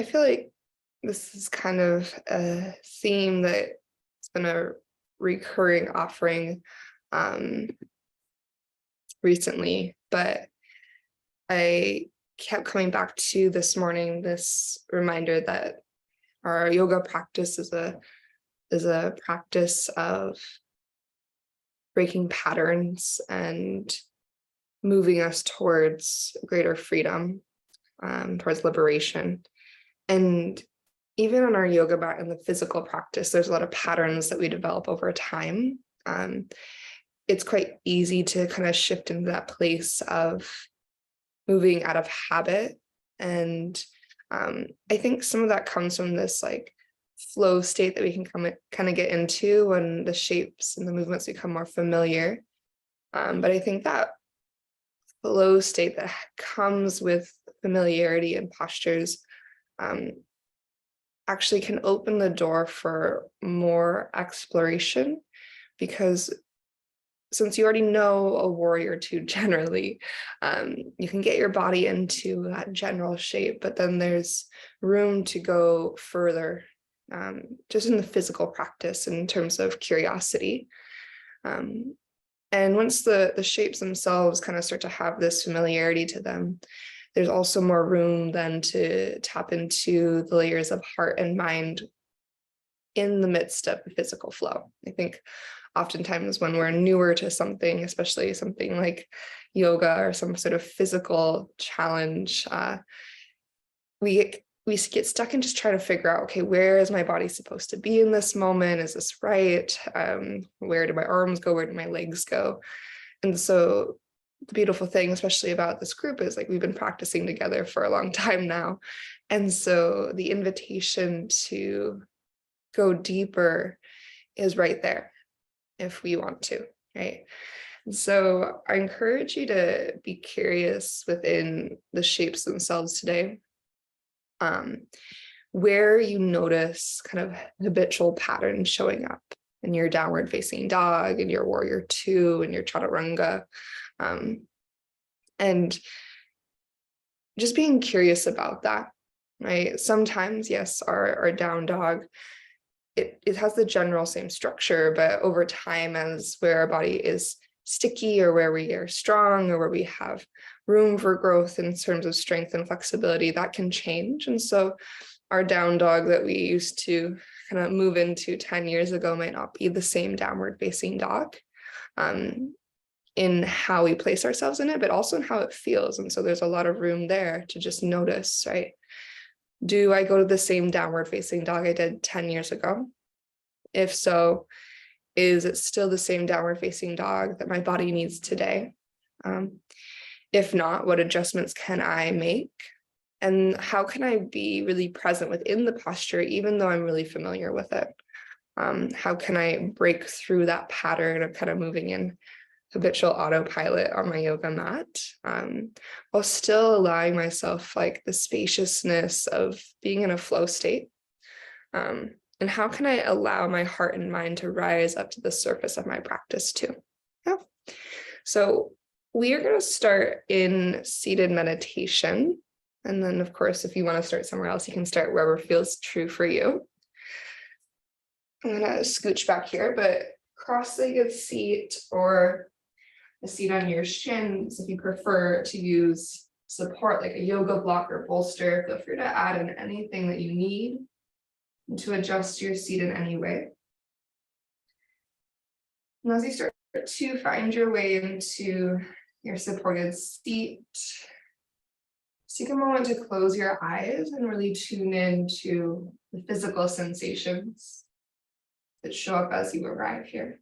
I feel like this is kind of a theme that's been a recurring offering um, recently, but I kept coming back to this morning this reminder that our yoga practice is a practice of breaking patterns and moving us towards greater freedom, towards liberation. And even on our yoga mat in the physical practice, there's a lot of patterns that we develop over time. It's quite easy to kind of shift into that place of moving out of habit. And I think some of that comes from this like flow state that we can kind of get into when the shapes and the movements become more familiar. But I think that flow state that comes with familiarity and postures um, actually can open the door for more exploration, because since you already know a warrior two generally, you can get your body into that general shape, but then there's room to go further, just in the physical practice in terms of curiosity. And once the shapes themselves kind of start to have this familiarity to them, there's also more room then to tap into the layers of heart and mind in the midst of the physical flow. I think oftentimes when we're newer to something, especially something like yoga or some sort of physical challenge, we get stuck in just trying to figure out, okay, where is my body supposed to be in this moment? Is this right? Where do my arms go? Where do my legs go? And so the beautiful thing, especially about this group, is like we've been practicing together for a long time now. And so the invitation to go deeper is right there if we want to, right? And so I encourage you to be curious within the shapes themselves today, where you notice kind of habitual patterns showing up in your downward facing dog, in your warrior two, in your chaturanga. And just being curious about that, right? Sometimes, yes, our down dog, it has the general same structure, but over time, as where our body is sticky or where we are strong or where we have room for growth in terms of strength and flexibility, that can change. And so our down dog that we used to kind of move into 10 years ago might not be the same downward facing dog, in how we place ourselves in it, but also in how it feels. And so there's a lot of room there to just notice, right? Do I go to the same downward facing dog I did 10 years ago? If so, is it still the same downward facing dog that my body needs today? If not, what adjustments can I make? And how can I be really present within the posture, even though I'm really familiar with it? How can I break through that pattern of kind of moving in habitual autopilot on my yoga mat, while still allowing myself like the spaciousness of being in a flow state? And how can I allow my heart and mind to rise up to the surface of my practice too? Yeah. So we are going to start in seated meditation. And then, of course, if you want to start somewhere else, you can start wherever feels true for you. I'm going to scooch back here, but cross-legged seat or a seat on your shins. If you prefer to use support like a yoga block or bolster, feel free to add in anything that you need to adjust your seat in any way. And as you start to find your way into your supported seat, take a moment to close your eyes and really tune in to the physical sensations that show up as you arrive here.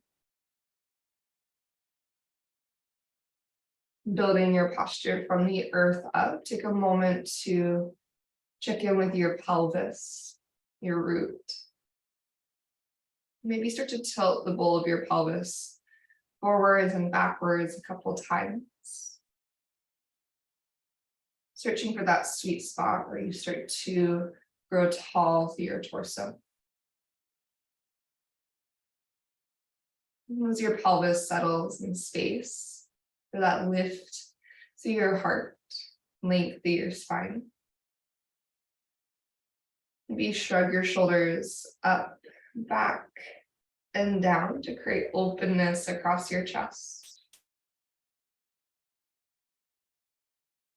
Building your posture from the earth up, take a moment to check in with your pelvis, your root. Maybe start to tilt the bowl of your pelvis forwards and backwards a couple times. Searching for that sweet spot where you start to grow tall through your torso. And as your pelvis settles in space, for that lift through your heart, length through your spine. Maybe shrug your shoulders up, back, and down to create openness across your chest.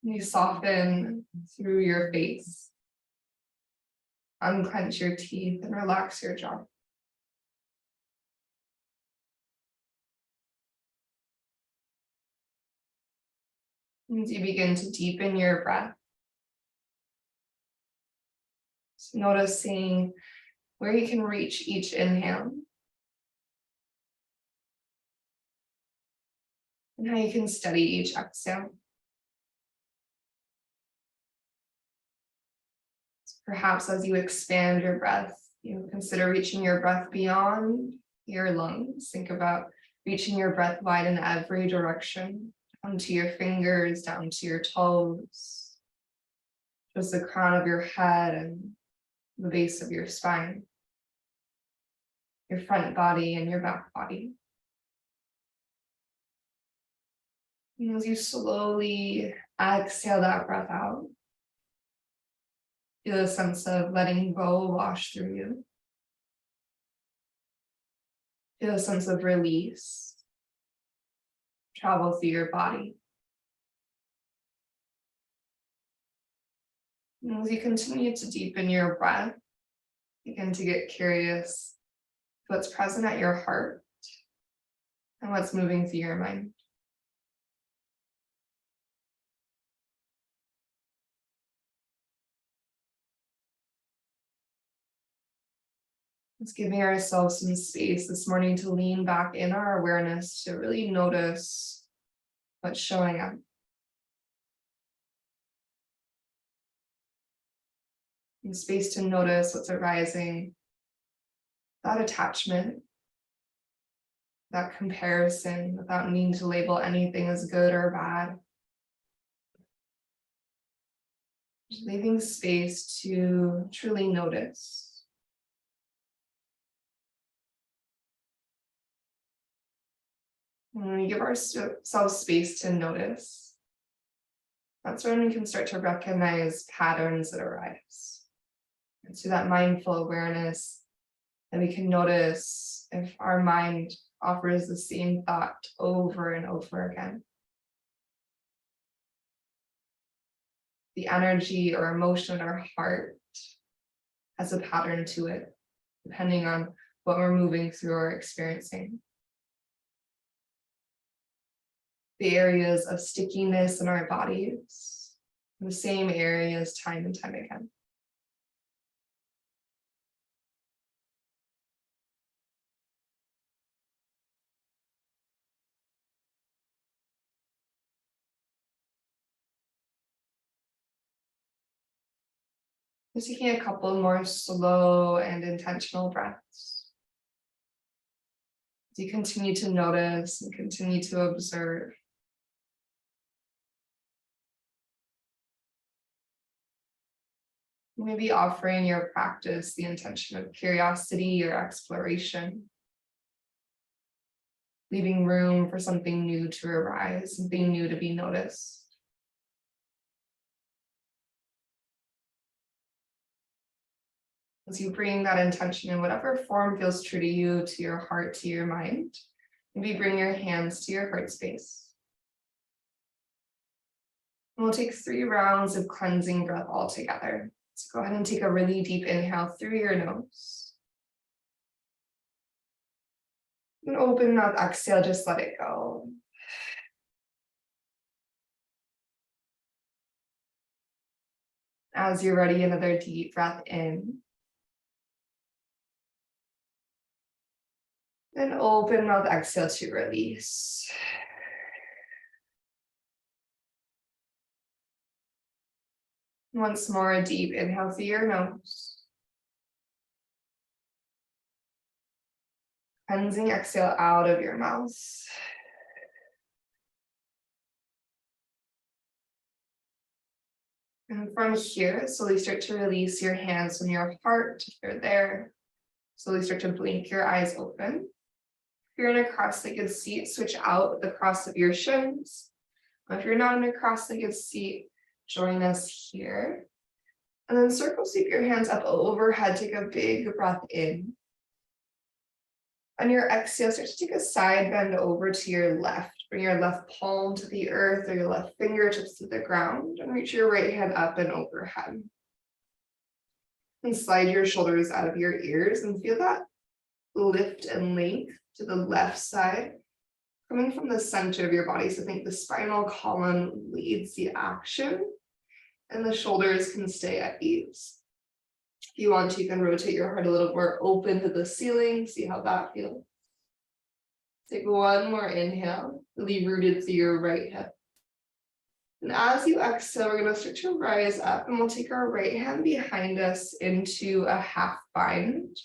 You soften through your face. Unclench your teeth and relax your jaw. As you begin to deepen your breath, so noticing where you can reach each inhale and how you can steady each exhale. So perhaps as you expand your breath, you consider reaching your breath beyond your lungs. Think about reaching your breath wide in every direction, down to your fingers, down to your toes, just the crown of your head and the base of your spine, your front body and your back body. And as you slowly exhale that breath out, feel a sense of letting go wash through you. Feel a sense of release travel through your body. And as you continue to deepen your breath, begin to get curious what's present at your heart and what's moving through your mind. It's giving ourselves some space this morning to lean back in our awareness to really notice what's showing up. And space to notice what's arising, that attachment, that comparison, without needing to label anything as good or bad. Just leaving space to truly notice. When we give ourselves space to notice, that's when we can start to recognize patterns that arise. And so that mindful awareness, that we can notice if our mind offers the same thought over and over again. The energy or emotion in our heart has a pattern to it, depending on what we're moving through or experiencing. The areas of stickiness in our bodies, the same areas time and time again. Just taking a couple more slow and intentional breaths. As you continue to notice and continue to observe. Maybe offering your practice the intention of curiosity or exploration. Leaving room for something new to arise, something new to be noticed. As you bring that intention in whatever form feels true to you, to your heart, to your mind, maybe bring your hands to your heart space. And we'll take 3 rounds of cleansing breath all together. So go ahead and take a really deep inhale through your nose. And open mouth, exhale, just let it go. As you're ready, another deep breath in. And open mouth, exhale to release. Once more, a deep inhale through your nose. Cleansing exhale out of your mouth. And from here, slowly start to release your hands from your heart if you're there. Slowly start to blink your eyes open. If you're in a cross-legged seat, switch out the cross of your shins. If you're not in a cross-legged seat, join us here. And then circle sweep your hands up overhead. Take a big breath in. On your exhale, start to take a side bend over to your left. Bring your left palm to the earth or your left fingertips to the ground and reach your right hand up and overhead. And slide your shoulders out of your ears and feel that lift and length to the left side coming from the center of your body. So think the spinal column leads the action and the shoulders can stay at ease. If you want to, you can rotate your heart a little more open to the ceiling. See how that feels. Take one more inhale, really rooted through your right hip. And as you exhale, we're going to start to rise up and we'll take our right hand behind us into a half bind.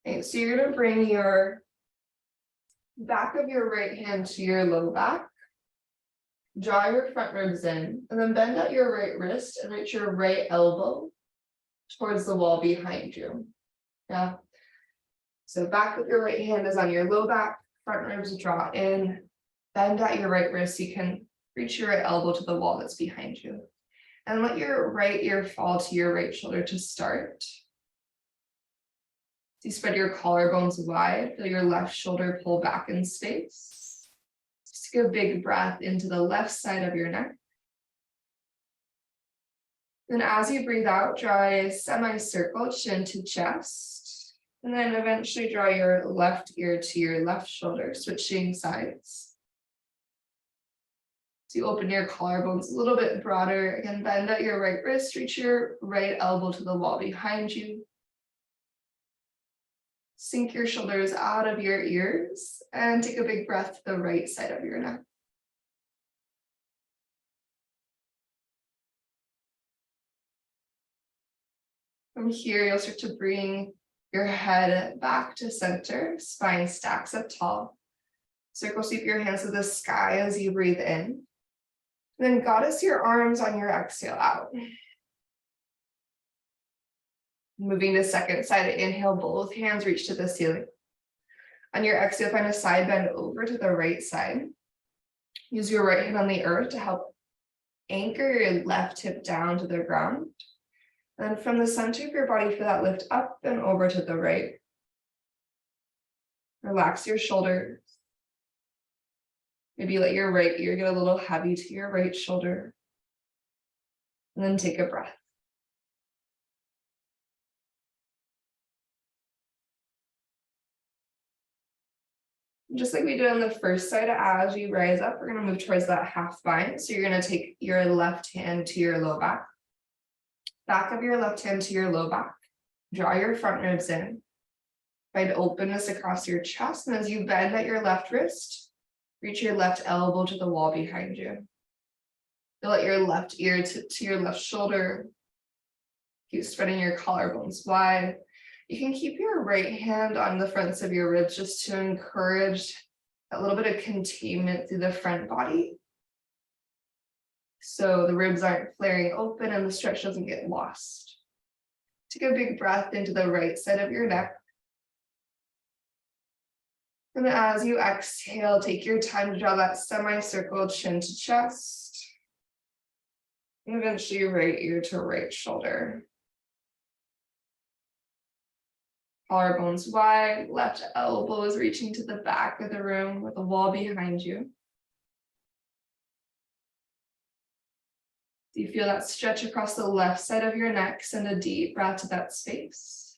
Okay, so you're going to bring your back of your right hand to your low back. Draw your front ribs in and then bend out your right wrist and reach your right elbow towards the wall behind you. Yeah. So back of your right hand is on your low back, front ribs draw in, bend out your right wrist. You can reach your right elbow to the wall that's behind you. And let your right ear fall to your right shoulder to start. You spread your collarbones wide, feel your left shoulder pull back in space. Just take a big breath into the left side of your neck. Then as you breathe out, draw a semicircle, chin to chest. And then eventually draw your left ear to your left shoulder, switching sides. So you open your collarbones a little bit broader. Again, bend out your right wrist, reach your right elbow to the wall behind you. Sink your shoulders out of your ears and take a big breath to the right side of your neck. From here, you'll start to bring your head back to center, spine stacks up tall. Circle sweep your hands to the sky as you breathe in. Then goddess your arms on your exhale out. Moving to second side, inhale, both hands reach to the ceiling. On your exhale, find a side bend over to the right side. Use your right hand on the earth to help anchor your left hip down to the ground. And from the center of your body, feel that lift up and over to the right. Relax your shoulders. Maybe let your right ear get a little heavy to your right shoulder. And then take a breath. Just like we did on the first side, as you rise up, we're going to move towards that half bind. So you're going to take your left hand to your low back. Back of your left hand to your low back. Draw your front ribs in. Find openness across your chest. And as you bend at your left wrist, reach your left elbow to the wall behind you. You'll let your left ear to your left shoulder. Keep spreading your collarbones wide. You can keep your right hand on the fronts of your ribs just to encourage a little bit of containment through the front body. So the ribs aren't flaring open and the stretch doesn't get lost. Take a big breath into the right side of your neck. And as you exhale, take your time to draw that semicircle chin to chest. And eventually right ear to right shoulder. Collarbones wide, left elbow is reaching to the back of the room with the wall behind you. Do you feel that stretch across the left side of your neck? Send a deep breath to that space.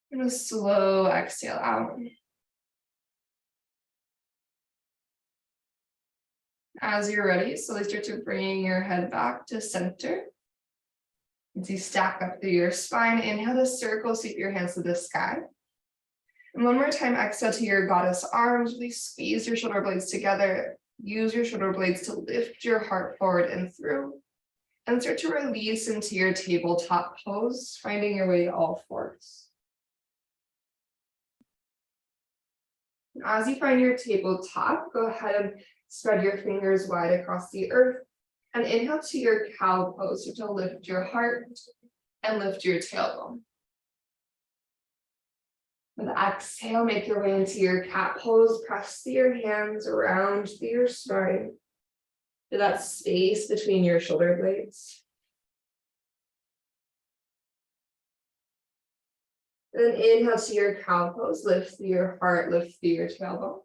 And a slow exhale out. As you're ready, slowly start to bring your head back to center. As you stack up through your spine, inhale to circle, sweep your hands to the sky. And one more time, exhale to your goddess arms. Really squeeze your shoulder blades together. Use your shoulder blades to lift your heart forward and through. And start to release into your tabletop pose, finding your way to all fours. And as you find your tabletop, go ahead and spread your fingers wide across the earth. And inhale to your cow pose, so to lift your heart and lift your tailbone. With exhale, make your way into your cat pose. Press your hands around through your spine. to that space between your shoulder blades. Then inhale to your cow pose, lift through your heart, lift through your tailbone.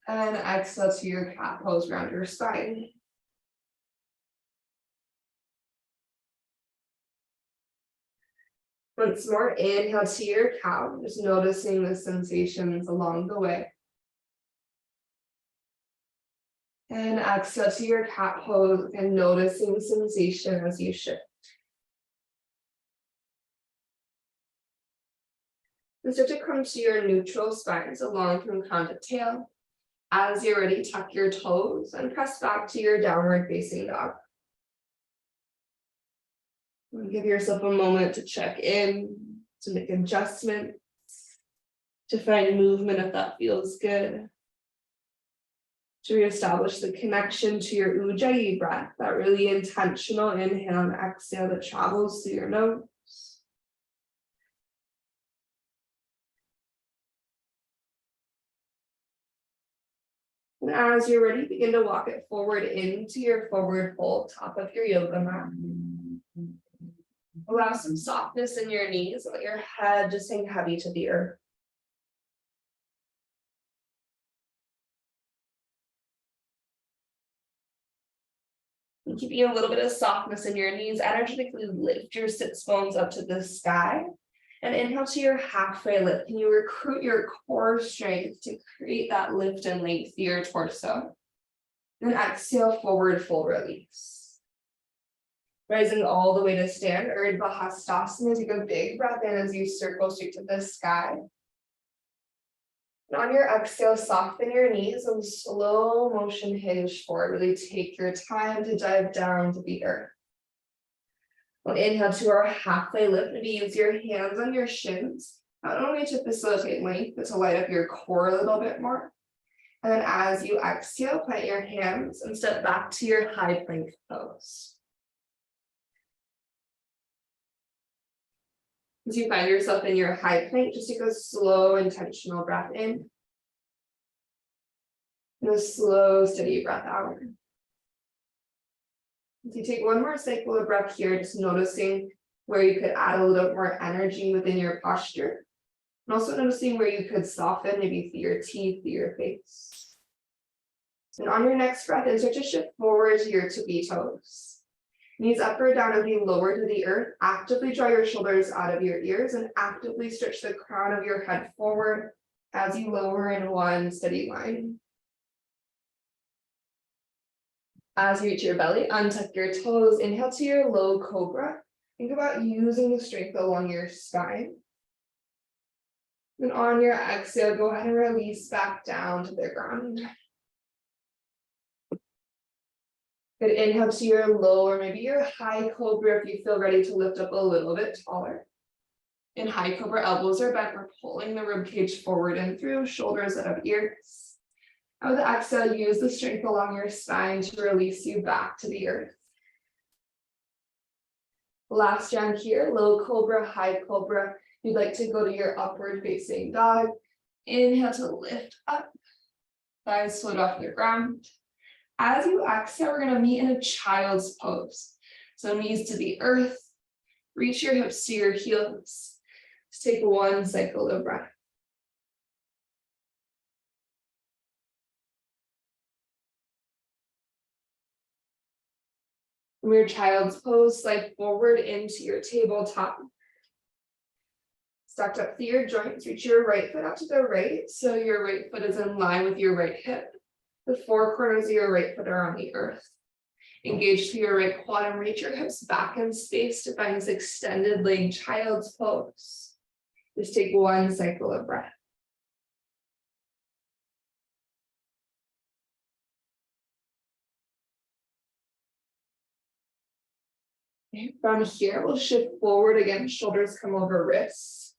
And exhale to your cat pose, round your spine. Once more, inhale to your cow, just noticing the sensations along the way. And exhale to your cat pose and noticing sensation as you shift. And start to come to your neutral spine, so long from crown to tail. As you're ready, tuck your toes and press back to your downward facing dog. And give yourself a moment to check in, to make adjustments, to find movement if that feels good. To reestablish the connection to your Ujjayi breath, that really intentional inhale and exhale that travels through your nose. And as you're ready, begin to walk it forward into your forward fold, top of your yoga mat. Allow some softness in your knees, let your head just hang heavy to the earth. And keeping a little bit of softness in your knees, energetically lift your sits bones up to the sky. And inhale to your halfway lift. Can you recruit your core strength to create that lift and length through your torso? And exhale, forward fold release. Rising all the way to stand, Urdhva Hastasana. Take a big breath in as you circle straight to the sky. And on your exhale, soften your knees and slow motion hinge forward. Really take your time to dive down to the earth. We'll inhale to our halfway lift. Maybe use your hands on your shins, not only to facilitate length, but to light up your core a little bit more. And then as you exhale, plant your hands and step back to your high plank pose. As you find yourself in your high plank, just take a slow, intentional breath in. And a slow, steady breath out. If you take one more cycle of breath here, just noticing where you could add a little more energy within your posture. And also noticing where you could soften, maybe through your teeth, through your face. And on your next breath in, start to shift forward to your tippy toes. Knees up or down as you lower to the earth. Actively draw your shoulders out of your ears and actively stretch the crown of your head forward as you lower in one steady line. As you reach your belly, untuck your toes, inhale to your low cobra. Think about using the strength along your spine. And on your exhale, go ahead and release back down to the ground. Good, inhale to your low or maybe your high cobra if you feel ready to lift up a little bit taller. In high cobra, elbows are bent, we're pulling the ribcage forward and through, shoulders out of ears. And with the exhale, use the strength along your spine to release you back to the earth. Last round here, low cobra, high cobra. You'd like to go to your upward facing dog. Inhale to lift up, thighs float off the ground. As you exhale, we're going to meet in a child's pose. So knees to the earth, reach your hips to your heels. Just take one cycle of breath. From your child's pose, slide forward into your tabletop. Stacked up through your joints, reach your right foot out to the right, so your right foot is in line with your right hip. The four corners of your right foot are on the earth. Engage to your right quad and reach your hips back in space to find this extended leg child's pose. Just take one cycle of breath. From here, we'll shift forward again, shoulders come over wrists.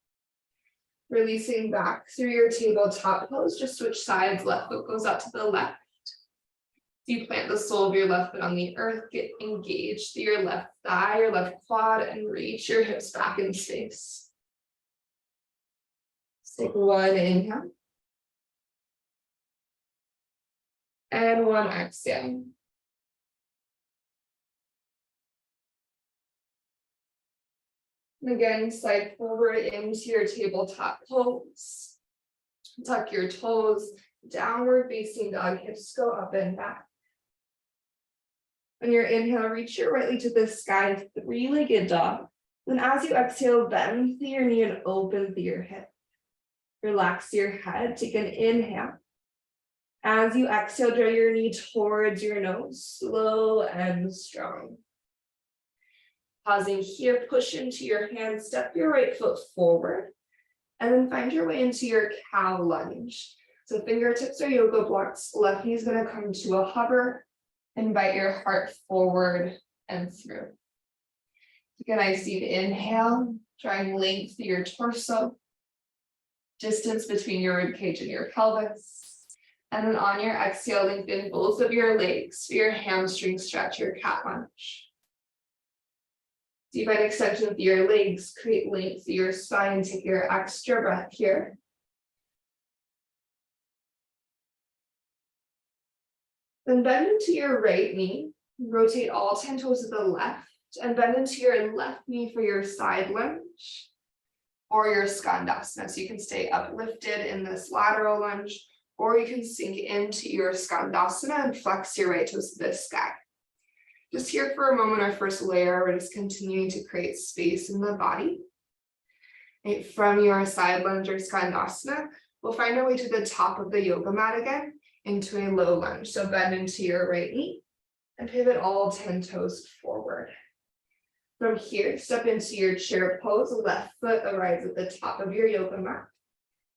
Releasing back through your tabletop pose, just switch sides, left foot goes out to the left. You plant the sole of your left foot on the earth, get engaged through your left thigh, your left quad, and reach your hips back in space. Take one inhale. And one exhale. And again, slide forward into your tabletop pose. Tuck your toes, downward facing dog, hips go up and back. On your inhale, reach your right leg to the sky, three-legged dog. Then as you exhale, bend through your knee and open through your hip. Relax your head, take an inhale. As you exhale, draw your knee towards your nose, slow and strong. Pausing here, push into your hands, step your right foot forward, and then find your way into your cow lunge. So fingertips are yoga blocks, left knee is going to come to a hover. Invite your heart forward and through. Take a nice deep inhale, drawing length through your torso, distance between your ribcage and your pelvis. And then on your exhale, lengthen both of your legs, your hamstring stretch, your cat lunge. Deep extension of your legs, create length through your spine, take your extra breath here. Then bend into your right knee, rotate all 10 toes to the left, and bend into your left knee for your side lunge or your skandasana. So you can stay uplifted in this lateral lunge, or you can sink into your skandasana and flex your right toes to the sky. Just here for a moment, our first layer, we're just continuing to create space in the body. And from your side lunge or skandasana, we'll find our way to the top of the yoga mat again, into a low lunge. So bend into your right knee and pivot all 10 toes forward. From here, step into your chair pose, left foot arrives at the top of your yoga mat.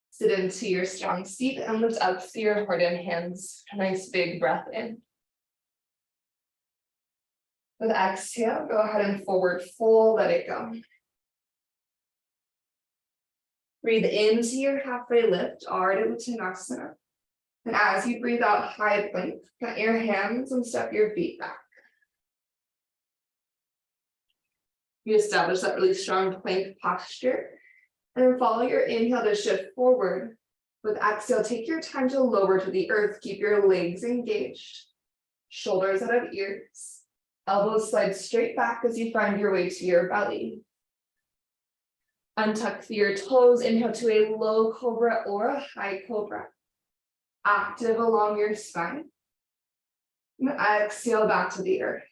Sit into your strong seat and lift up through your heart and hands. A nice big breath in. With exhale, go ahead and forward fold, let it go. Breathe into your halfway lift, Ardha Uttanasana. And as you breathe out, high plank, plant your hands and step your feet back. You establish that really strong plank posture. And then follow your inhale to shift forward. With exhale, take your time to lower to the earth. Keep your legs engaged. Shoulders out of ears. Elbows slide straight back as you find your way to your belly. Untuck through your toes. Inhale to a low cobra or a high cobra. Active along your spine. And exhale back to the earth.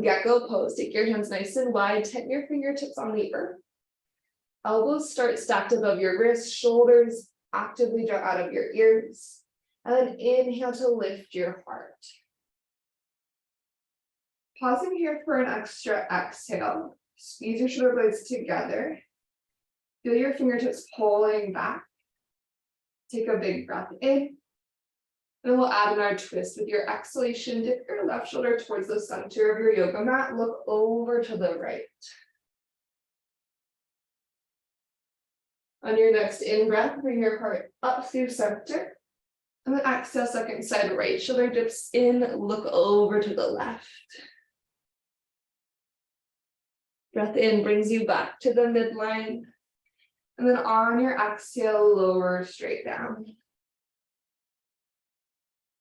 Gecko pose. Take your hands nice and wide. Tent your fingertips on the earth. Elbows start stacked above your wrists. Shoulders actively draw out of your ears. And then inhale to lift your heart. Pausing here for an extra exhale. Squeeze your shoulder blades together. Feel your fingertips pulling back. Take a big breath in. Then we'll add in our twist. With your exhalation, dip your left shoulder towards the center of your yoga mat. Look over to the right. On your next in-breath, bring your heart up through center. And then exhale, second side, right shoulder dips in. Look over to the left. Breath in brings you back to the midline. And then on your exhale, lower straight down.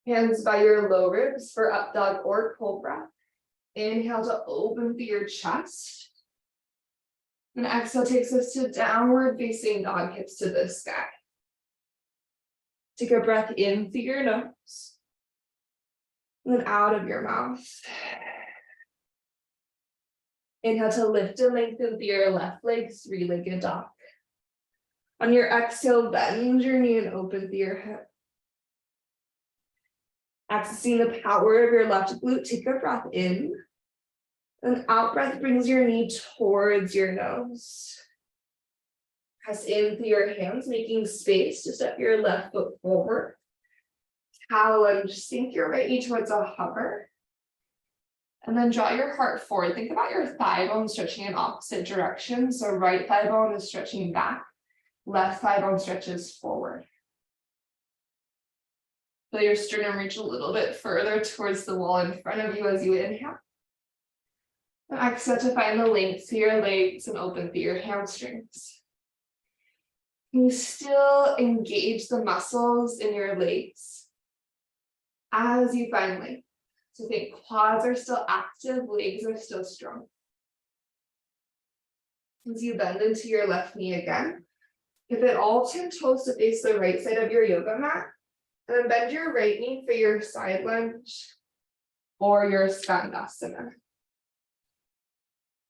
Hands by your low ribs for up dog or cobra. Inhale to open through your chest. And exhale takes us to downward facing dog, hips to the sky. Take a breath in through your nose. And then out of your mouth. Inhale to lift and lengthen through your left leg, three-legged dog. On your exhale, bend your knee and open through your hip. Accessing the power of your left glute, take a breath in. And out breath brings your knee towards your nose. Press in through your hands, making space to step your left foot forward. Cow lunge, sink your right knee towards a hover. And then draw your heart forward. Think about your thigh bone stretching in opposite direction. So right thigh bone is stretching back. Left thigh bone stretches forward. Feel your sternum reach a little bit further towards the wall in front of you as you inhale. And exhale to find the length through your legs and open through your hamstrings. You still engage the muscles in your legs as you find length. So think quads are still active, legs are still strong. As you bend into your left knee again, pivot all 10 toes to face the right side of your yoga mat, and then bend your right knee for your side lunge or your skandasana.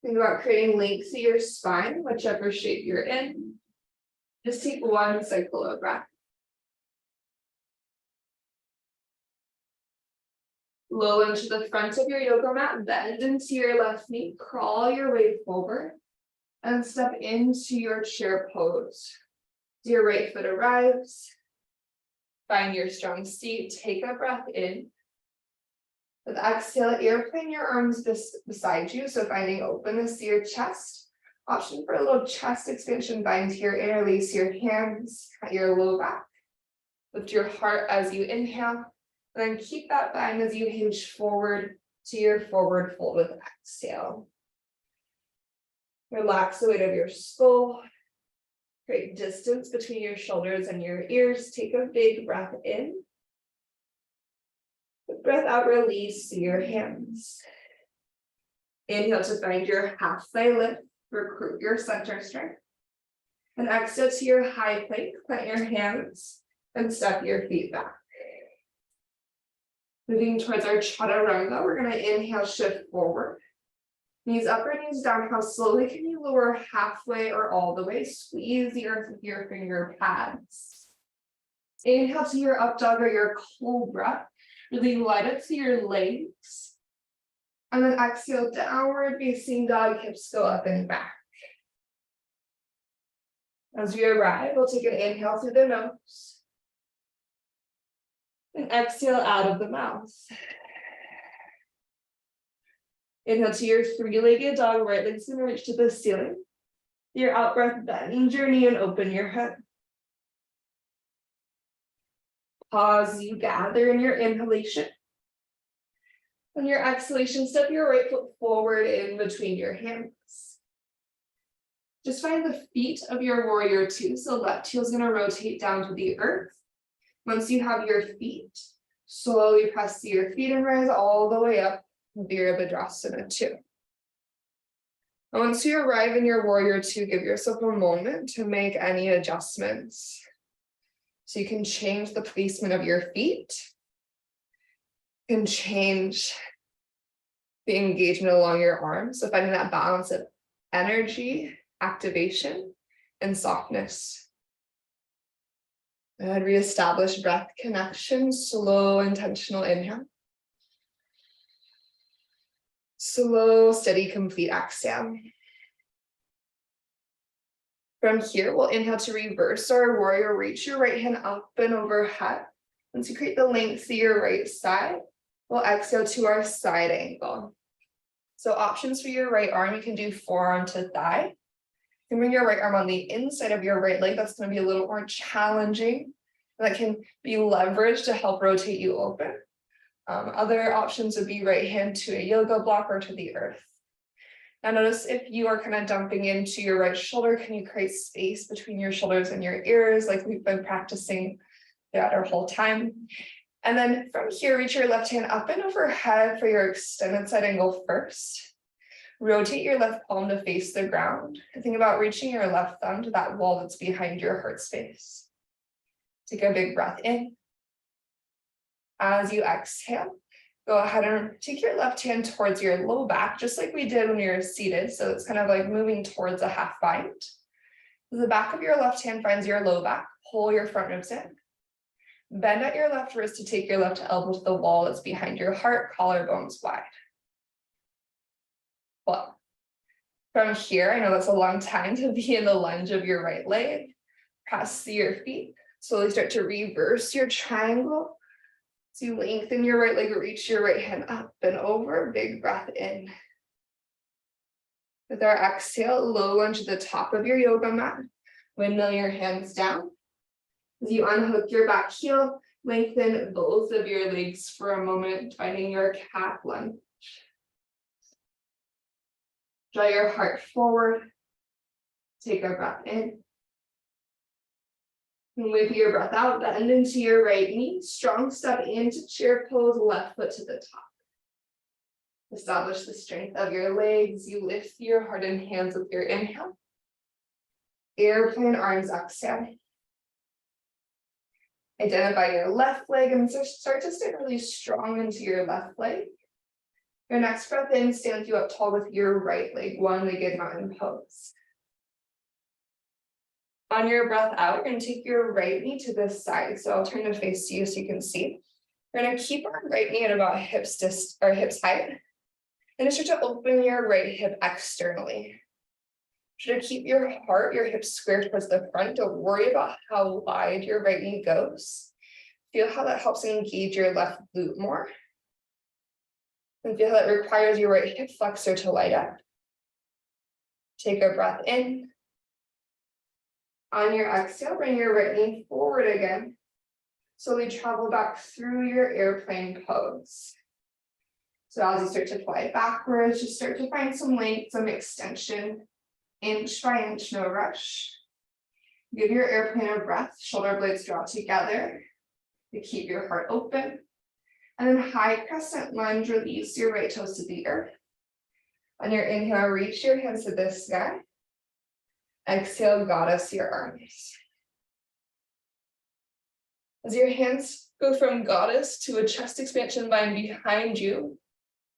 Think about creating length to your spine, whichever shape you're in. Just take one cycle of breath. Low into the front of your yoga mat, bend into your left knee, crawl your way forward, and step into your chair pose. Your right foot arrives. Find your strong seat, take a breath in. With exhale, airplane your arms beside you, so finding openness to your chest. Option for a little chest expansion, bind here, interlace your hands at your low back. Lift your heart as you inhale, and then keep that bind as you hinge forward to your forward fold with exhale. Relax the weight of your skull. Create distance between your shoulders and your ears. Take a big breath in. With breath out, release your hands. Inhale to find your half thigh lift. Recruit your center strength. And exhale to your high plank. Plant your hands and step your feet back. Moving towards our chaturanga, we're going to inhale, shift forward. Knees up or knees down. How slowly can you lower halfway or all the way? Squeeze the earth with your finger pads. Inhale to your up dog or your cobra. Really light up to your legs. And then exhale, downward facing dog, hips go up and back. As we arrive, we'll take an inhale through the nose. And exhale out of the mouth. Inhale to your three-legged dog, right leg's gonna reach to the ceiling. Your out breath, bend your knee and open your head. Pause, you gather in your inhalation. On your exhalation, step your right foot forward in between your hands. Just find the feet of your warrior two. So left heel is gonna rotate down to the earth. Once you have your feet, slowly press to your feet and rise all the way up. Virabhadrasana 2. And once you arrive in your warrior 2, give yourself a moment to make any adjustments. So you can change the placement of your feet. You can change the engagement along your arms. So finding that balance of energy, activation, and softness. And reestablish breath connection, slow, intentional inhale. Slow, steady, complete exhale. From here, we'll inhale to reverse our warrior. Reach your right hand up and overhead. Once you create the length to your right side, we'll exhale to our side angle. So options for your right arm, you can do forearm to thigh. You can bring your right arm on the inside of your right leg. That's going to be a little more challenging. That can be leveraged to help rotate you open. Other options would be right hand to a yoga block or to the earth. Now notice if you are kind of dumping into your right shoulder, can you create space between your shoulders and your ears like we've been practicing throughout our whole time? And then from here, reach your left hand up and overhead for your extended side angle first. Rotate your left palm to face the ground. And think about reaching your left thumb to that wall that's behind your heart space. Take a big breath in. As you exhale, go ahead and take your left hand towards your low back, just like we did when you're seated. So it's kind of like moving towards a half bind. The back of your left hand finds your low back. Pull your front ribs in. Bend at your left wrist to take your left elbow to the wall that's behind your heart, collarbones wide. Well, from here, I know that's a long time to be in the lunge of your right leg. Press through your feet. Slowly start to reverse your triangle. So you lengthen your right leg, reach your right hand up and over, big breath in. With our exhale, low lunge to the top of your yoga mat. Windmill your hands down. As you unhook your back heel, lengthen both of your legs for a moment, finding your cat lunge. Draw your heart forward. Take a breath in. And with your breath out, bend into your right knee, strong step into chair pose, left foot to the top. Establish the strength of your legs. You lift your heart and hands with your inhale. Airplane arms, exhale. Identify your left leg and start to stay really strong into your left leg. Your next breath in stands you up tall with your right leg, one-legged mountain pose. On your breath out, you're going to take your right knee to this side. So I'll turn to face you so you can see. We're going to keep our right knee at about hips height. And start to open your right hip externally. Try to keep your heart, your hips square towards the front. Don't worry about how wide your right knee goes. Feel how that helps engage your left glute more. And feel how that requires your right hip flexor to light up. Take a breath in. On your exhale, bring your right knee forward again. Slowly travel back through your airplane pose. So as you start to fly backwards, just start to find some length, some extension, inch by inch, no rush. Give your airplane a breath, shoulder blades draw together to keep your heart open. And then high crescent lunge, release your right toes to the earth. On your inhale, reach your hands to the sky. Exhale, goddess your arms. As your hands go from goddess to a chest expansion line behind you,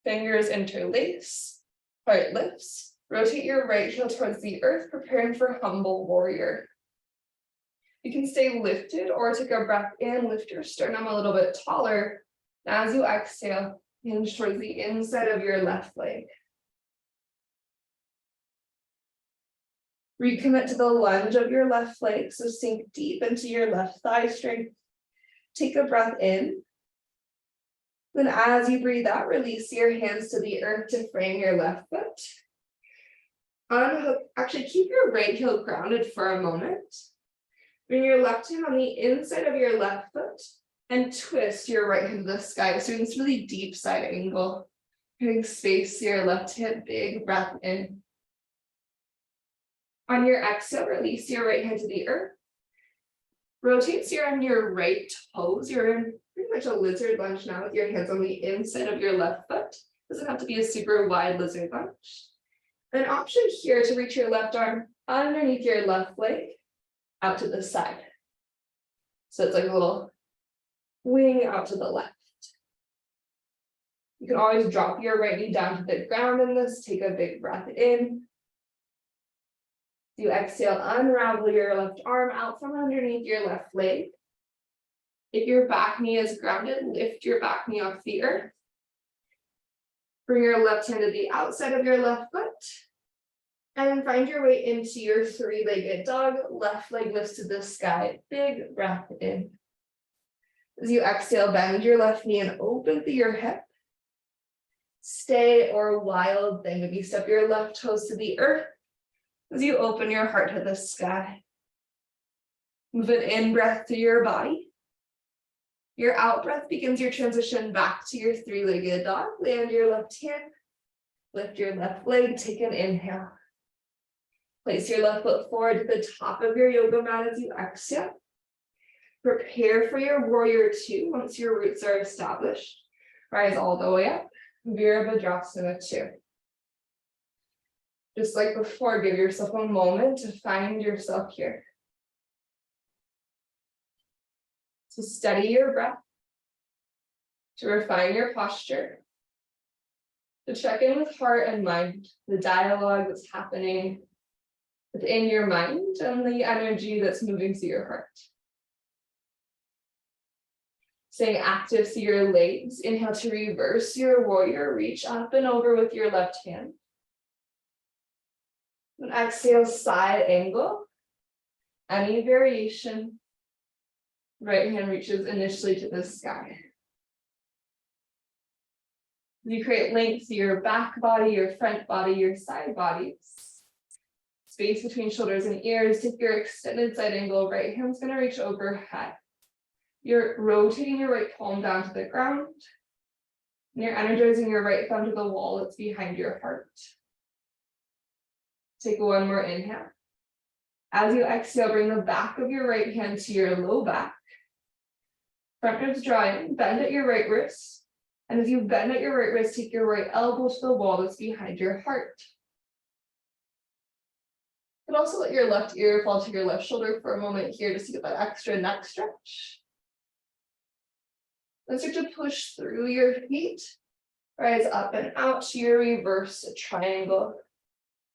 fingers interlace, heart lifts. Rotate your right heel towards the earth, preparing for humble warrior. You can stay lifted or take a breath in, lift your sternum a little bit taller. As you exhale, hinge towards the inside of your left leg. Recommit to the lunge of your left leg, so sink deep into your left thigh strength. Take a breath in. Then as you breathe out, release your hands to the earth to frame your left foot. Unhook, actually keep your right heel grounded for a moment. Bring your left hand on the inside of your left foot and twist your right hand to the sky. So in this really deep side angle, creating space to your left hip, big breath in. On your exhale, release your right hand to the earth. Rotate so you're on your right toes. You're in pretty much a lizard lunge now with your hands on the inside of your left foot. Doesn't have to be a super wide lizard lunge. An option here to reach your left arm underneath your left leg out to the side. So it's like a little wing out to the left. You can always drop your right knee down to the ground in this. Take a big breath in. You exhale, unravel your left arm out from underneath your left leg. If your back knee is grounded, lift your back knee off the earth. Bring your left hand to the outside of your left foot. And find your way into your three-legged dog. Left leg lifts to the sky. Big breath in. As you exhale, bend your left knee and open through your hip. Stay or wild thing. Maybe step your left toes to the earth as you open your heart to the sky. Move an in-breath through your body. Your out-breath begins your transition back to your three-legged dog. Land your left hand. Lift your left leg. Take an inhale. Place your left foot forward to the top of your yoga mat as you exhale. Prepare for your warrior two once your roots are established. Rise all the way up. Virabhadrasana 2. Just like before, give yourself a moment to find yourself here. To steady your breath, to refine your posture, to check in with heart and mind, the dialogue that's happening within your mind and the energy that's moving through your heart. Staying active through your legs. Inhale to reverse your warrior. Reach up and over with your left hand. And exhale, side angle. Any variation. Right hand reaches initially to the sky. You create length to your back body, your front body, your side bodies. Space between shoulders and ears. Take your extended side angle. Right hand's going to reach overhead. You're rotating your right palm down to the ground. And you're energizing your right thumb to the wall that's behind your heart. Take one more inhale. As you exhale, bring the back of your right hand to your low back. Front ribs draw in, bend at your right wrist. And as you bend at your right wrist, take your right elbow to the wall that's behind your heart. And also let your left ear fall to your left shoulder for a moment here just to get that extra neck stretch. Then start to push through your feet. Rise up and out to your reverse triangle.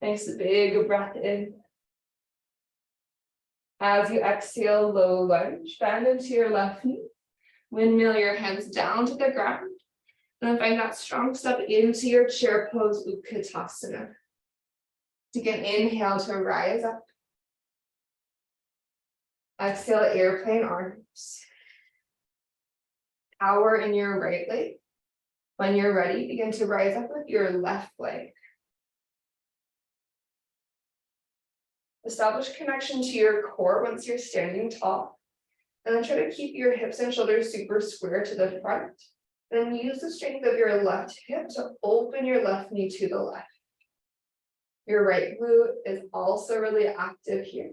Nice big breath in. As you exhale, low lunge, bend into your left knee. Windmill your hands down to the ground. And then find that strong step into your chair pose, Utkatasana. Take an inhale to rise up. Exhale, airplane arms. Power in your right leg. When you're ready, begin to rise up with your left leg. Establish connection to your core once you're standing tall. And then try to keep your hips and shoulders super square to the front. Then use the strength of your left hip to open your left knee to the left. Your right glute is also really active here.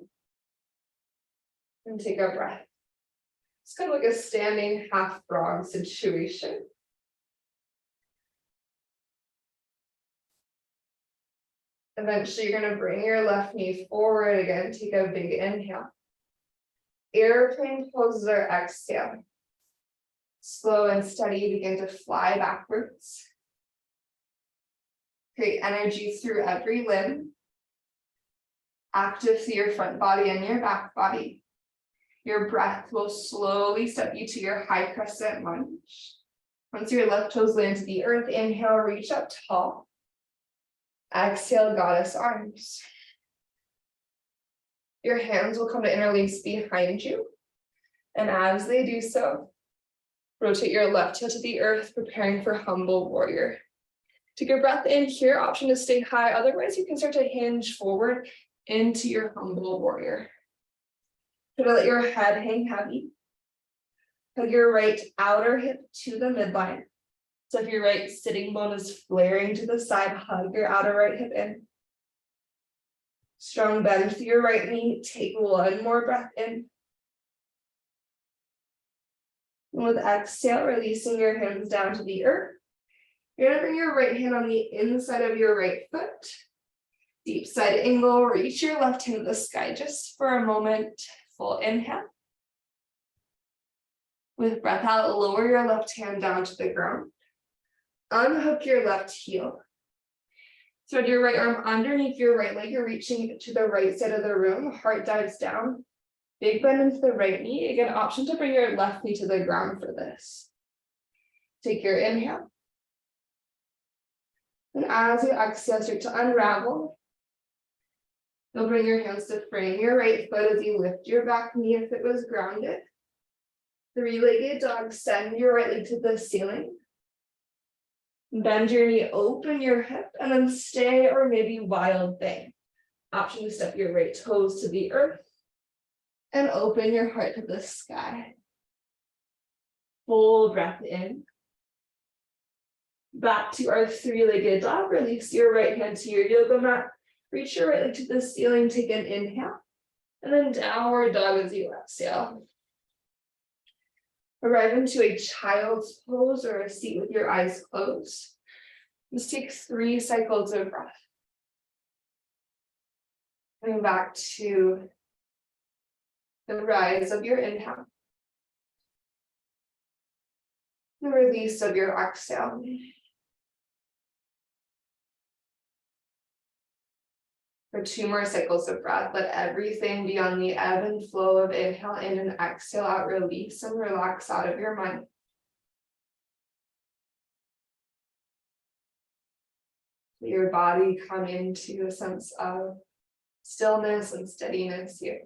And take a breath. It's kind of like a standing half frog situation. Eventually, you're going to bring your left knee forward again. Take a big inhale. Airplane poses or exhale. Slow and steady, begin to fly backwards. Create energy through every limb. Active through your front body and your back body. Your breath will slowly step you to your high crescent lunge. Once your left toes land to the earth, inhale, reach up tall. Exhale, goddess arms. Your hands will come to interlace behind you. And as they do so, rotate your left heel to the earth, preparing for humble warrior. Take a breath in here, option to stay high. Otherwise, you can start to hinge forward into your humble warrior. Try to let your head hang heavy. Hug your right outer hip to the midline. So if your right sitting bone is flaring to the side, hug your outer right hip in. Strong bend through your right knee. Take one more breath in. And with exhale, releasing your hands down to the earth. You're going to bring your right hand on the inside of your right foot. Deep side angle. Reach your left hand to the sky just for a moment. Full inhale. With breath out, lower your left hand down to the ground. Unhook your left heel. Thread your right arm underneath your right leg. You're reaching to the right side of the room. Heart dives down. Big bend into the right knee. Again, option to bring your left knee to the ground for this. Take your inhale. And as you exhale, start to unravel. You'll bring your hands to frame your right foot as you lift your back knee if it was grounded. Three-legged dog, send your right leg to the ceiling. Bend your knee, open your hip, and then stay or maybe wild thing. Option to step your right toes to the earth and open your heart to the sky. Full breath in. Back to our three-legged dog. Release your right hand to your yoga mat. Reach your right leg to the ceiling. Take an inhale. And then downward dog as you exhale. Arrive into a child's pose or a seat with your eyes closed. Just take 3 cycles of breath. Coming back to the rise of your inhale. The release of your exhale. For 2 more cycles of breath, let everything be on the ebb and flow of inhale in and exhale out, release and relax out of your mind. Let your body come into a sense of stillness and steadiness here.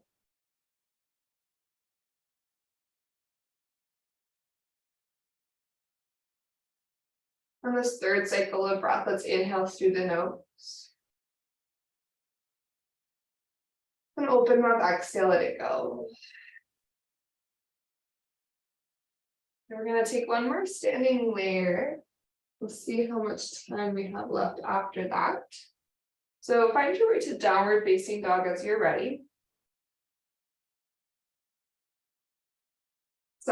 On this 3rd cycle of breath, let's inhale through the nose. And open mouth, exhale, let it go. And we're going to take one more standing layer. We'll see how much time we have left after that. So find your way to downward facing dog as you're ready.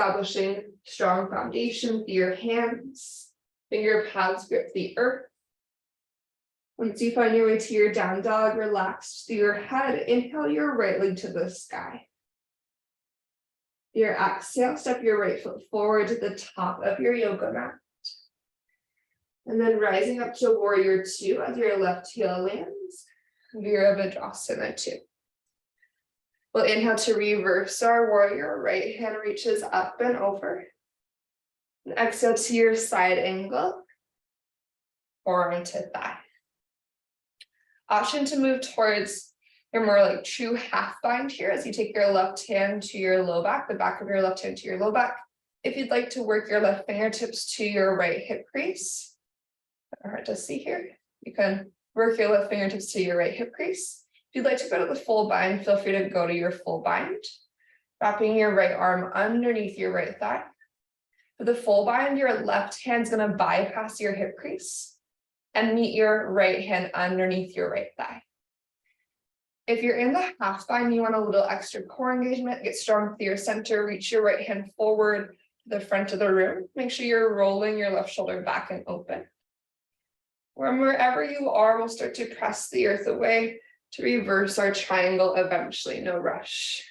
establishing strong foundation with your hands. Finger pads grip the earth. Once you find your way to your down dog, relax through your head. Inhale your right leg to the sky. Your exhale, step your right foot forward to the top of your yoga mat. And then rising up to warrior two as your left heel lands. Virabhadrasana two. We'll inhale to reverse our warrior. Right hand reaches up and over. And exhale to your side angle. Forearm to thigh. Option to move towards your more like true half bind here as you take your left hand to your low back, the back of your left hand to your low back. If you'd like to work your left fingertips to your right hip crease, hard to see here, you can work your left fingertips to your right hip crease. If you'd like to go to the full bind, feel free to go to your full bind, wrapping your right arm underneath your right thigh. For the full bind, your left hand's going to bypass your hip crease and meet your right hand underneath your right thigh. If you're in the half bind, you want a little extra core engagement, get strong with your center, reach your right hand forward to the front of the room. Make sure you're rolling your left shoulder back and open. Wherever you are, we'll start to press the earth away to reverse our triangle eventually, no rush.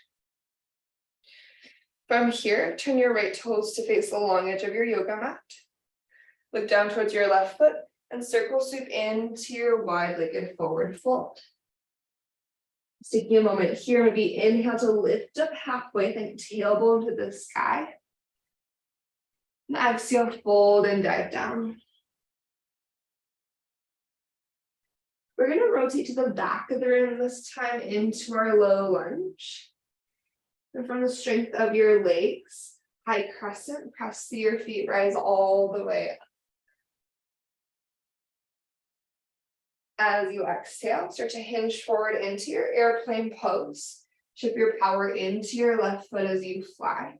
From here, turn your right toes to face the long edge of your yoga mat. Look down towards your left foot and circle sweep into your wide-legged forward fold. Taking a moment here, maybe inhale to lift up halfway, think tailbone to the sky. And exhale, fold and dive down. We're going to rotate to the back of the room this time into our low lunge. And from the strength of your legs, high crescent, press through your feet, rise all the way up. As you exhale, start to hinge forward into your airplane pose. Shift your power into your left foot as you fly.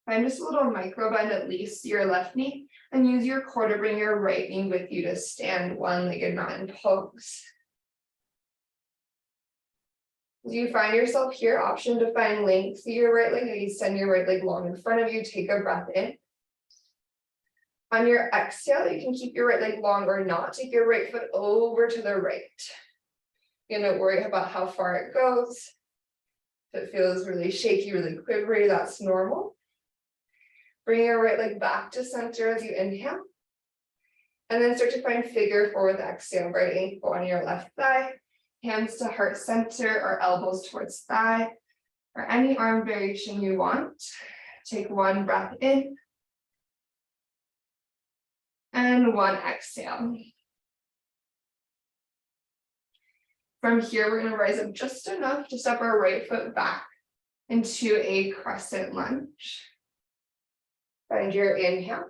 Find just a little micro bend at least to your left knee and use your core to bring your right knee with you to stand one-legged mountain pose. As you find yourself here, option to find length through your right leg. You send your right leg long in front of you, take a breath in. On your exhale, you can keep your right leg long or not. Take your right foot over to the right. You're gonna worry about how far it goes. If it feels really shaky, really quivery, that's normal. Bring your right leg back to center as you inhale. And then start to find figure four with exhale. Right ankle on your left thigh. Hands to heart center or elbows towards thigh. Or any arm variation you want. Take one breath in. And one exhale. From here, we're going to rise up just enough to step our right foot back into a crescent lunge. Find your inhale.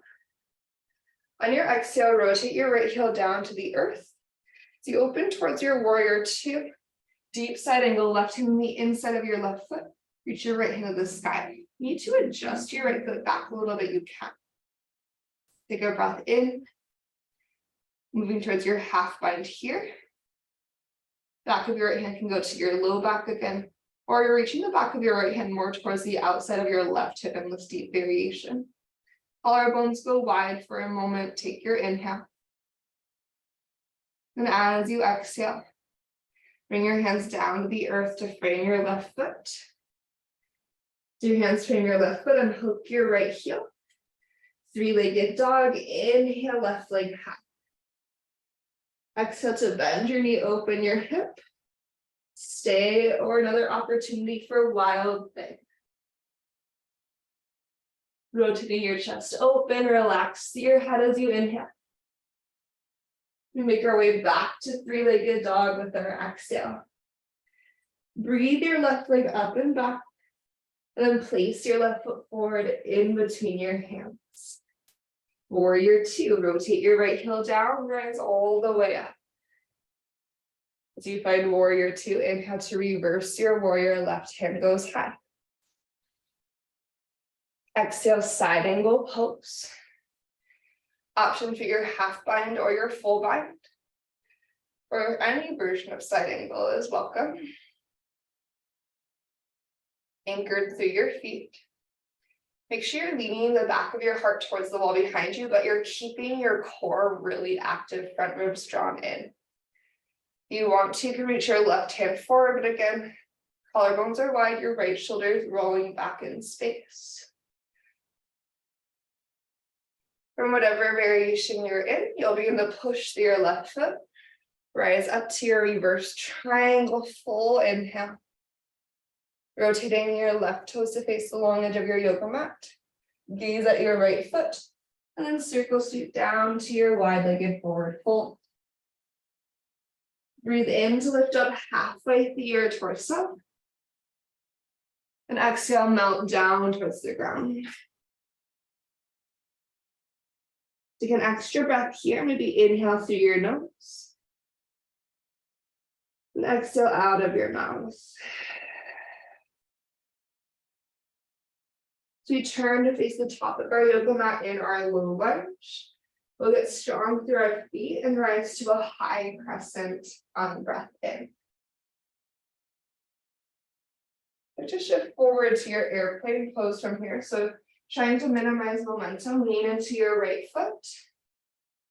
On your exhale, rotate your right heel down to the earth. As you open towards your warrior two, deep side angle, left hand on the inside of your left foot. Reach your right hand to the sky. You need to adjust your right foot back a little bit, you can. Take a breath in. Moving towards your half bind here. Back of your right hand can go to your low back again, or you're reaching the back of your right hand more towards the outside of your left hip in this deep variation. Collarbones go wide for a moment. Take your inhale. And as you exhale, bring your hands down to the earth to frame your left foot. Do your hands frame your left foot and hook your right heel. Three-legged dog. Inhale, left leg high. Exhale to bend your knee, open your hip. Stay or another opportunity for wild thing. Rotating your chest open, relax your head as you inhale. We make our way back to three-legged dog with our exhale. Breathe your left leg up and back, and then place your left foot forward in between your hands. Warrior two, rotate your right heel down, rise all the way up. As you find warrior two, inhale to reverse your warrior, left hand goes high. Exhale, side angle pose. Option for your half bind or your full bind, or any version of side angle is welcome. anchored through your feet. Make sure you're leaning the back of your heart towards the wall behind you, but you're keeping your core really active, front ribs drawn in. If you want to, you can reach your left hand forward, but again, collarbones are wide, your right shoulder is rolling back in space. From whatever variation you're in, you'll begin to push through your left foot. Rise up to your reverse triangle, full inhale. Rotating your left toes to face the long edge of your yoga mat. Gaze at your right foot, and then circle sweep down to your wide-legged forward fold. Breathe in to lift up halfway through your torso. And exhale, melt down towards the ground. Take an extra breath here, maybe inhale through your nose. And exhale out of your mouth. So we turn to face the top of our yoga mat in our low lunge. We'll get strong through our feet and rise to a high crescent on breath in. Just shift forward to your airplane pose from here. So trying to minimize momentum, lean into your right foot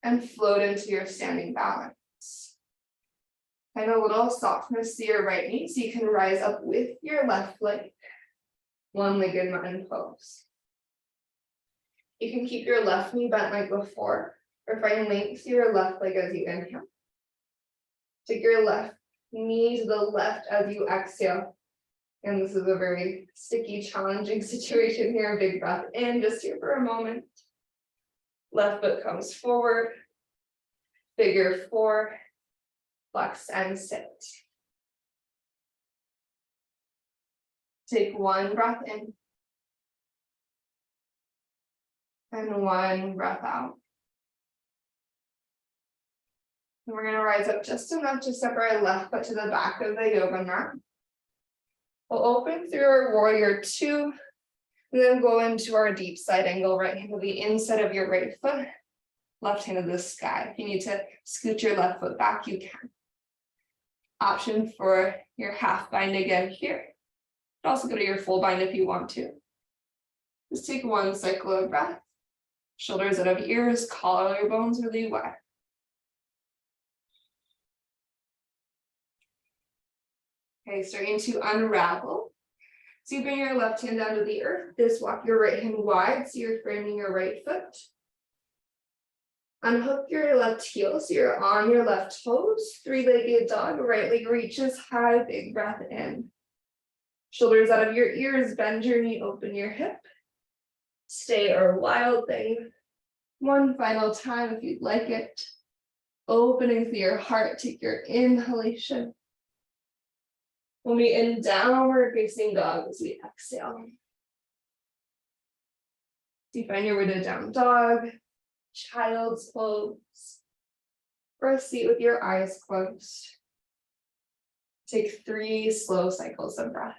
and float into your standing balance. Find a little softness to your right knee so you can rise up with your left leg. One-legged mountain pose. You can keep your left knee bent like before, or find length to your left leg as you inhale. Take your left knee to the left as you exhale. And this is a very sticky, challenging situation here. Big breath in, just here for a moment. Left foot comes forward. Figure four, flex and sit. Take one breath in. And one breath out. And we're going to rise up just enough to step our left foot to the back of the yoga mat. We'll open through our warrior two, and then go into our deep side angle, right hand to the inside of your right foot, left hand to the sky. If you need to scoot your left foot back, you can. Option for your half bind again here. You can also go to your full bind if you want to. Just take one cycle of breath. Shoulders out of ears, collarbones really wide. Okay, starting to unravel. So you bring your left hand down to the earth. Just walk your right hand wide so you're framing your right foot. Unhook your left heel so you're on your left toes. Three-legged dog, right leg reaches high, big breath in. Shoulders out of your ears, bend your knee, open your hip. Stay or wild thing. One final time if you'd like it. Opening through your heart, take your inhalation. We'll be in downward facing dog as we exhale. So you find your way to down dog, child's pose, or a seat with your eyes closed. Take 3 slow cycles of breath.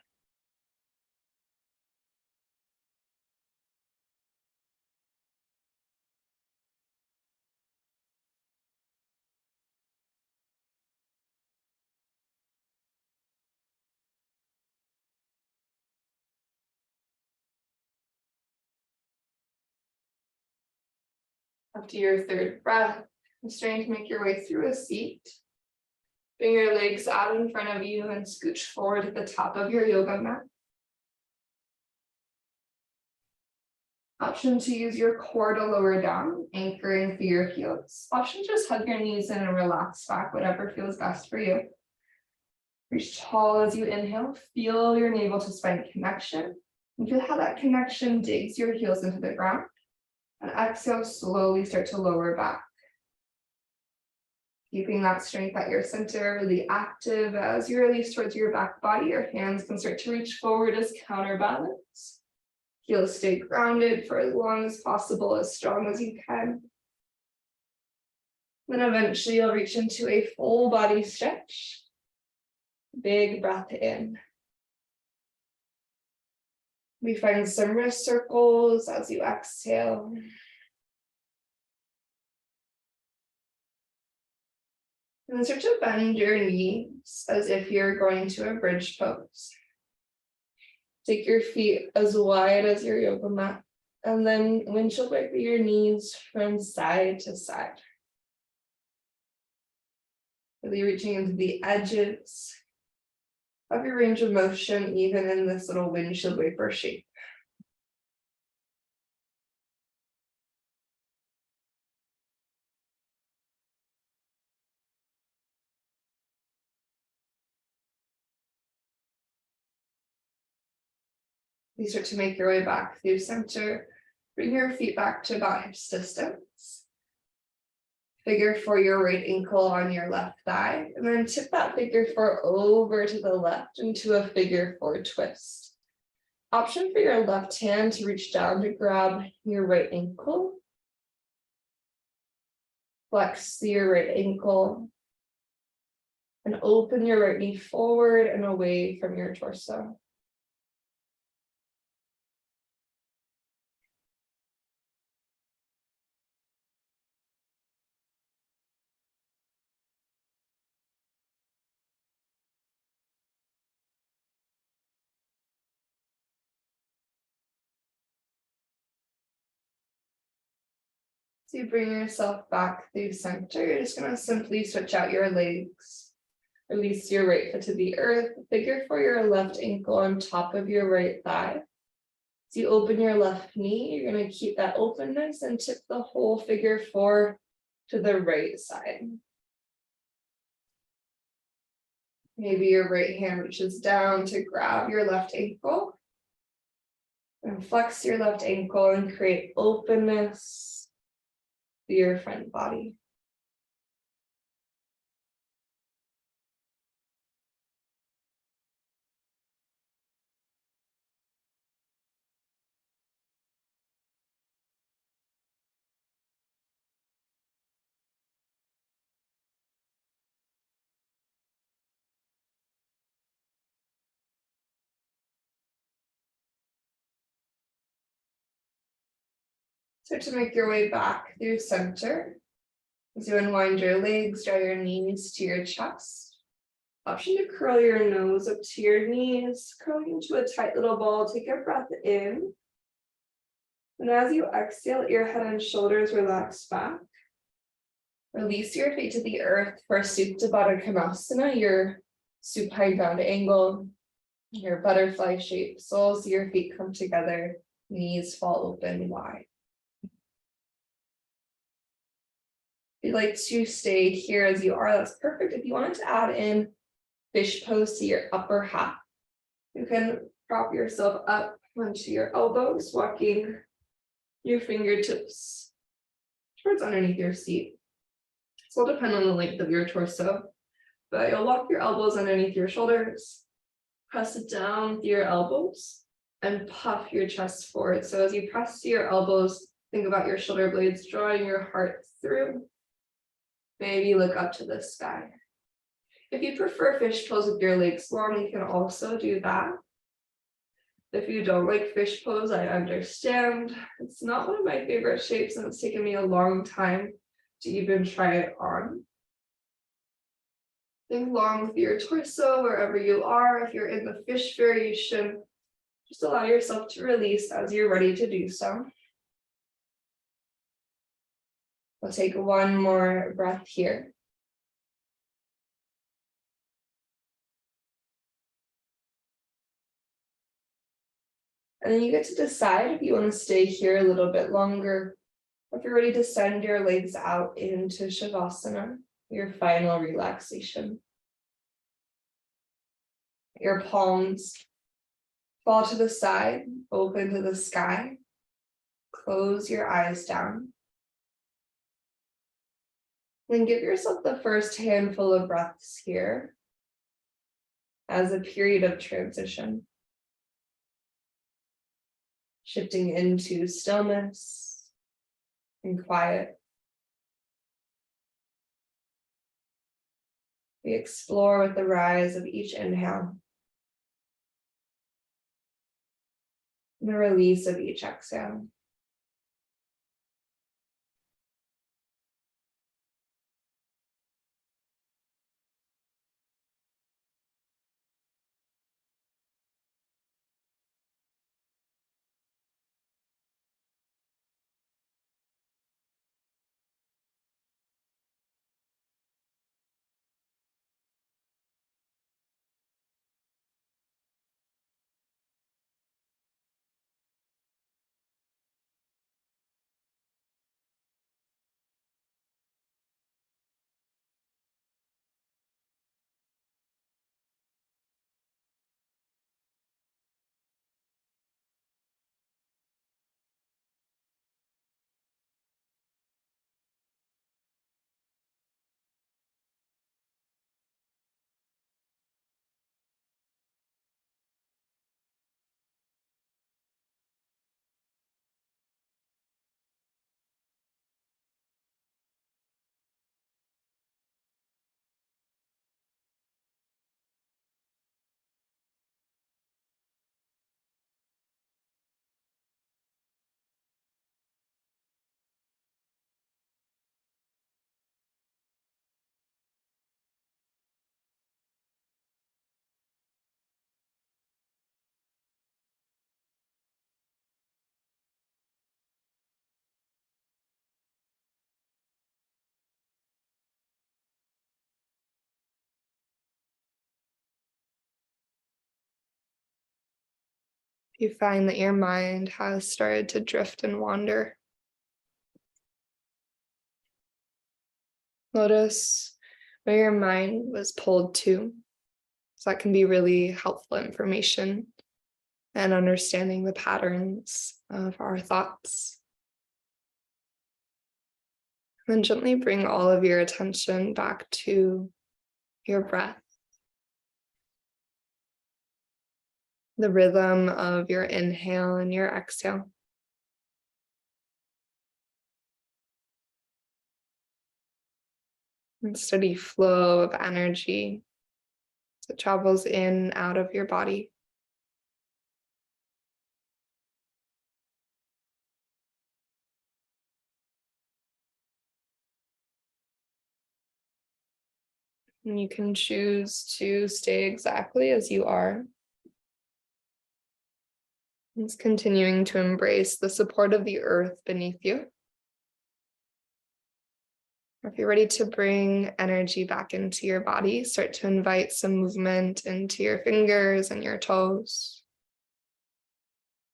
Up to your third breath, you're starting to make your way through a seat. Bring your legs out in front of you and scooch forward to the top of your yoga mat. Option to use your core to lower down, anchoring through your heels. Option to just hug your knees in and relax back, whatever feels best for you. Reach tall as you inhale. Feel your navel to spine connection. And feel how that connection digs your heels into the ground. And exhale, slowly start to lower back. Keeping that strength at your center really active as you release towards your back body. Your hands can start to reach forward as counterbalance. Heels stay grounded for as long as possible, as strong as you can. Then eventually you'll reach into a full body stretch. Big breath in. We find some wrist circles as you exhale. And then start to bend your knees as if you're going to a bridge pose. Take your feet as wide as your yoga mat, and then windshield wiper your knees from side to side. Really reaching into the edges of your range of motion, even in this little windshield wiper shape. You start to make your way back through center. Bring your feet back to about hip distance. Figure for your right ankle on your left thigh, and then tip that figure four over to the left into a figure four twist. Option for your left hand to reach down to grab your right ankle. Flex your right ankle and open your right knee forward and away from your torso. So you bring yourself back through center. You're just going to simply switch out your legs. Release your right foot to the earth. Figure for your left ankle on top of your right thigh. So you open your left knee. You're going to keep that openness and tip the whole figure four to the right side. Maybe your right hand reaches down to grab your left ankle. And flex your left ankle and create openness to your front body. Start to make your way back through center. As you unwind your legs, draw your knees to your chest. Option to curl your nose up to your knees, curling into a tight little ball. Take a breath in. And as you exhale, your head and shoulders relax back. Release your feet to the earth for Supta Baddha Konasana, your supine bound angle, your butterfly shape. Soles of your feet come together, knees fall open wide. If you'd like to stay here as you are, that's perfect. If you wanted to add in fish pose to your upper half, you can prop yourself up onto your elbows, walking your fingertips towards underneath your seat. This will depend on the length of your torso, but you'll walk your elbows underneath your shoulders, press it down with your elbows, and puff your chest forward. So as you press to your elbows, think about your shoulder blades drawing your heart through. Maybe look up to the sky. If you prefer fish pose with your legs long, you can also do that. If you don't like fish pose, I understand. It's not one of my favorite shapes, and it's taken me a long time to even try it on. Think long with your torso wherever you are. If you're in the fish variation, just allow yourself to release as you're ready to do so. We'll take one more breath here. And then you get to decide if you want to stay here a little bit longer, or if you're ready to send your legs out into Shavasana, your final relaxation. Your palms fall to the side, open to the sky. Close your eyes down. Then give yourself the first handful of breaths here as a period of transition. Shifting into stillness and quiet. We explore with the rise of each inhale and the release of each exhale. You find that your mind has started to drift and wander. Notice where your mind was pulled to. So that can be really helpful information and understanding the patterns of our thoughts. Then gently bring all of your attention back to your breath, the rhythm of your inhale and your exhale. And steady flow of energy that travels in and out of your body. And you can choose to stay exactly as you are. It's continuing to embrace the support of the earth beneath you. If you're ready to bring energy back into your body, start to invite some movement into your fingers and your toes,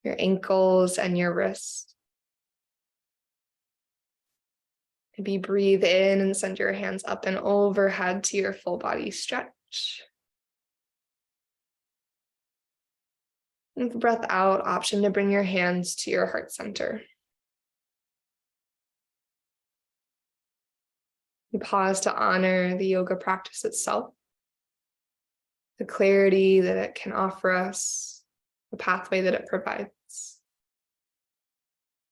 your ankles and your wrists. Maybe breathe in and send your hands up and overhead to your full body stretch. With breath out, option to bring your hands to your heart center. You pause to honor the yoga practice itself, the clarity that it can offer us, the pathway that it provides.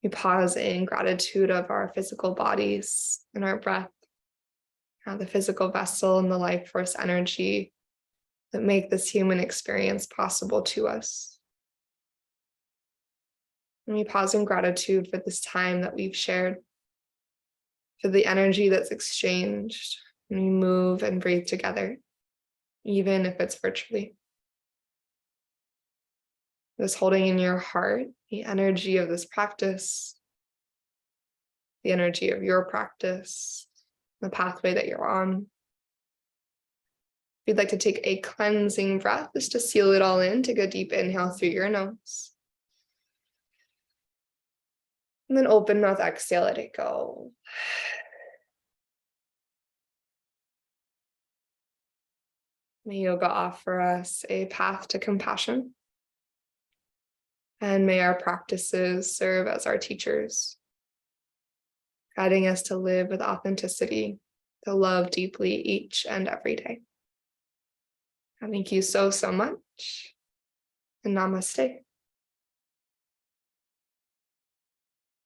We pause in gratitude of our physical bodies and our breath, the physical vessel and the life force energy that make this human experience possible to us. And we pause in gratitude for this time that we've shared, for the energy that's exchanged when we move and breathe together, even if it's virtually. This holding in your heart, the energy of this practice, the energy of your practice, the pathway that you're on. If you'd like to take a cleansing breath, just to seal it all in, take a deep inhale through your nose. And then open mouth, exhale, let it go. May yoga offer us a path to compassion. And may our practices serve as our teachers, guiding us to live with authenticity, to love deeply each and every day. Thank you so, so much. And namaste.